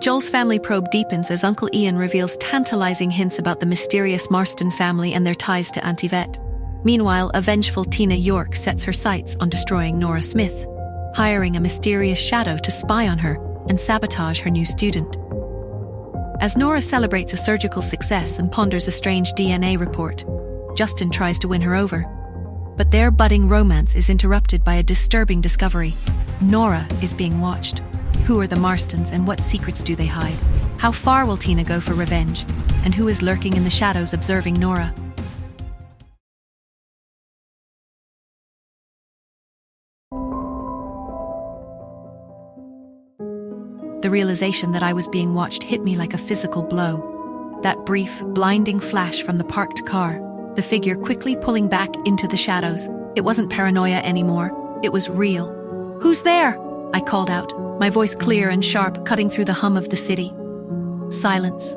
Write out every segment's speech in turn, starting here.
Joel's family probe deepens as Uncle Ian reveals tantalizing hints about the mysterious Marsten family and their ties to Auntie Vet. Meanwhile, a vengeful Tina York sets her sights on destroying Nora Smith, hiring a mysterious shadow to spy on her and sabotage her new student. As Nora celebrates a surgical success and ponders a strange DNA report, Justin tries to win her over. But their budding romance is interrupted by a disturbing discovery. Nora is being watched. Who are the Marstens and what secrets do they hide? How far will Tina go for revenge? And who is lurking in the shadows observing Nora? The realization that I was being watched hit me like a physical blow. That brief, blinding flash from the parked car, the figure quickly pulling back into the shadows. It wasn't paranoia anymore. It was real. "Who's there?" I called out, my voice clear and sharp, cutting through the hum of the city. Silence.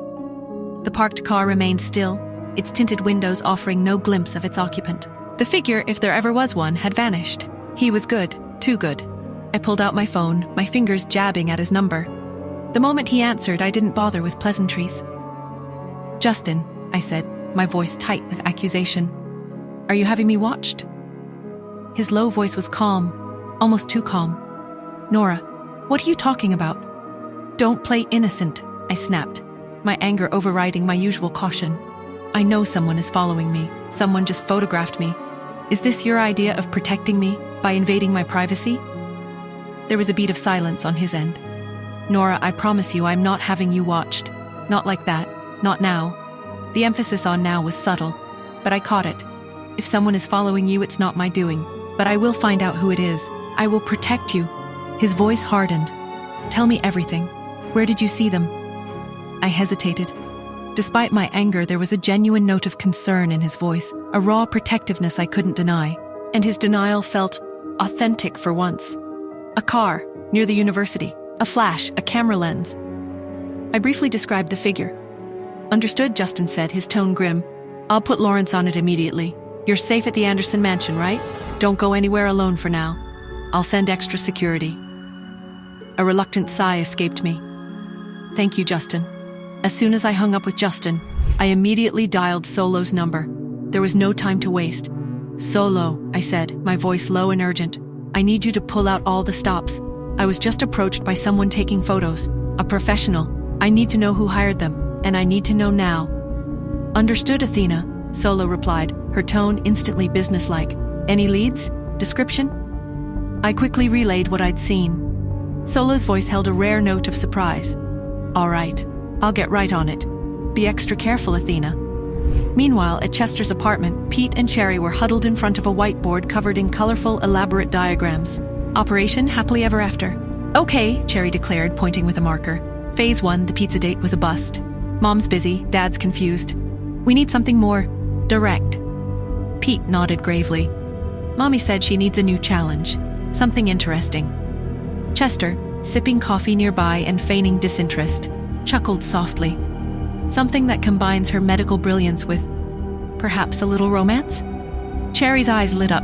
The parked car remained still, its tinted windows offering no glimpse of its occupant. The figure, if there ever was one, had vanished. He was good, too good. I pulled out my phone, my fingers jabbing at his number. The moment he answered, I didn't bother with pleasantries. "Justin," I said, my voice tight with accusation. "Are you having me watched?" His low voice was calm, almost too calm. "Nora, what are you talking about?" "Don't play innocent," I snapped, my anger overriding my usual caution. "I know someone is following me. Someone just photographed me. Is this your idea of protecting me by invading my privacy?" There was a beat of silence on his end. "Nora, I promise you I'm not having you watched. Not like that. Not now." The emphasis on now was subtle, but I caught it. "If someone is following you, it's not my doing. But I will find out who it is. I will protect you." His voice hardened. "Tell me everything. Where did you see them?" I hesitated. Despite my anger, there was a genuine note of concern in his voice, a raw protectiveness I couldn't deny. And his denial felt authentic for once. "A car, near the university. A flash, a camera lens." I briefly described the figure. "Understood," Justin said, his tone grim. "I'll put Lawrence on it immediately. You're safe at the Anderson mansion, right? Don't go anywhere alone for now. I'll send extra security." A reluctant sigh escaped me. "Thank you, Justin." As soon as I hung up with Justin, I immediately dialed Solo's number. There was no time to waste. "Solo," I said, my voice low and urgent. "I need you to pull out all the stops. I was just approached by someone taking photos. A professional. I need to know who hired them, and I need to know now." "Understood, Athena," Solo replied, her tone instantly businesslike. "Any leads? Description?" I quickly relayed what I'd seen. Solo's voice held a rare note of surprise. "All right, I'll get right on it. Be extra careful, Athena." Meanwhile, at Chester's apartment, Pete and Cherry were huddled in front of a whiteboard covered in colorful, elaborate diagrams. Operation Happily Ever After. "Okay," Cherry declared, pointing with a marker. "Phase 1, the pizza date, was a bust. Mom's busy, Dad's confused. We need something more direct." Pete nodded gravely. "Mommy said she needs a new challenge. Something interesting." Chester, sipping coffee nearby and feigning disinterest, chuckled softly. "Something that combines her medical brilliance with, perhaps, a little romance?" Cherry's eyes lit up.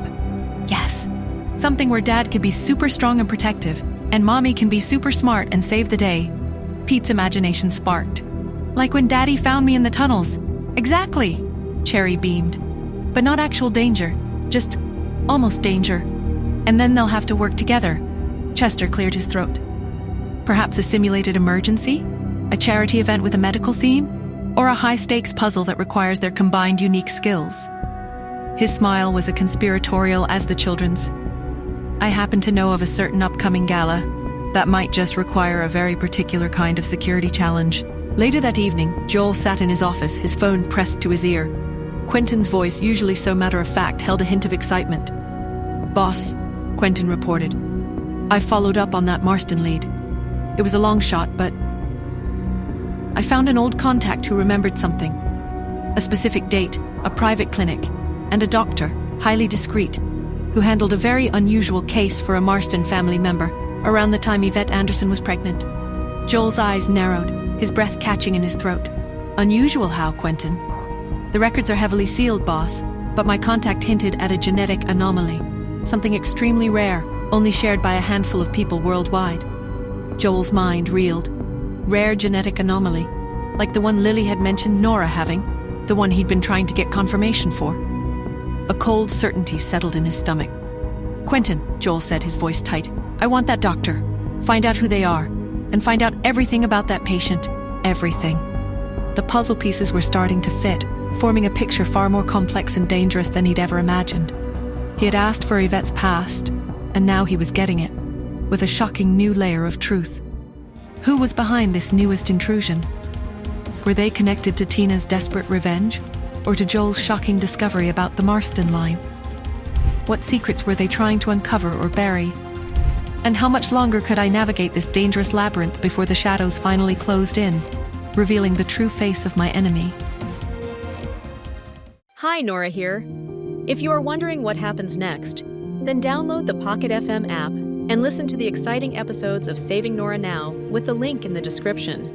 "Yes. Something where Dad could be super strong and protective, and Mommy can be super smart and save the day." Pete's imagination sparked. "Like when Daddy found me in the tunnels." "Exactly," Cherry beamed. "But not actual danger, just almost danger. And then they'll have to work together." Chester cleared his throat. "Perhaps a simulated emergency? A charity event with a medical theme? Or a high-stakes puzzle that requires their combined unique skills?" His smile was as conspiratorial as the children's. "I happen to know of a certain upcoming gala that might just require a very particular kind of security challenge." Later that evening, Joel sat in his office, his phone pressed to his ear. Quentin's voice, usually so matter-of-fact, held a hint of excitement. "Boss," Quentin reported. "I followed up on that Marsten lead. It was a long shot, but I found an old contact who remembered something. A specific date, a private clinic, and a doctor, highly discreet, who handled a very unusual case for a Marsten family member around the time Yvette Anderson was pregnant." Joel's eyes narrowed, his breath catching in his throat. "Unusual how, Quentin?" "The records are heavily sealed, boss, but my contact hinted at a genetic anomaly, something extremely rare, only shared by a handful of people worldwide." Joel's mind reeled. rare genetic anomaly, like the one Lily had mentioned Nora having, the one he'd been trying to get confirmation for. A cold certainty settled in his stomach. "Quentin," Joel said, his voice tight, "I want that doctor. Find out who they are, and find out everything about that patient. Everything." The puzzle pieces were starting to fit, forming a picture far more complex and dangerous than he'd ever imagined. He had asked for Yvette's past, and now he was getting it, with a shocking new layer of truth. Who was behind this newest intrusion? Were they connected to Tina's desperate revenge, or to Joel's shocking discovery about the Marsten line? What secrets were they trying to uncover or bury? And how much longer could I navigate this dangerous labyrinth before the shadows finally closed in, revealing the true face of my enemy? Hi, Nora here. If you are wondering what happens next, then download the Pocket FM app and listen to the exciting episodes of Saving Nora Now with the link in the description.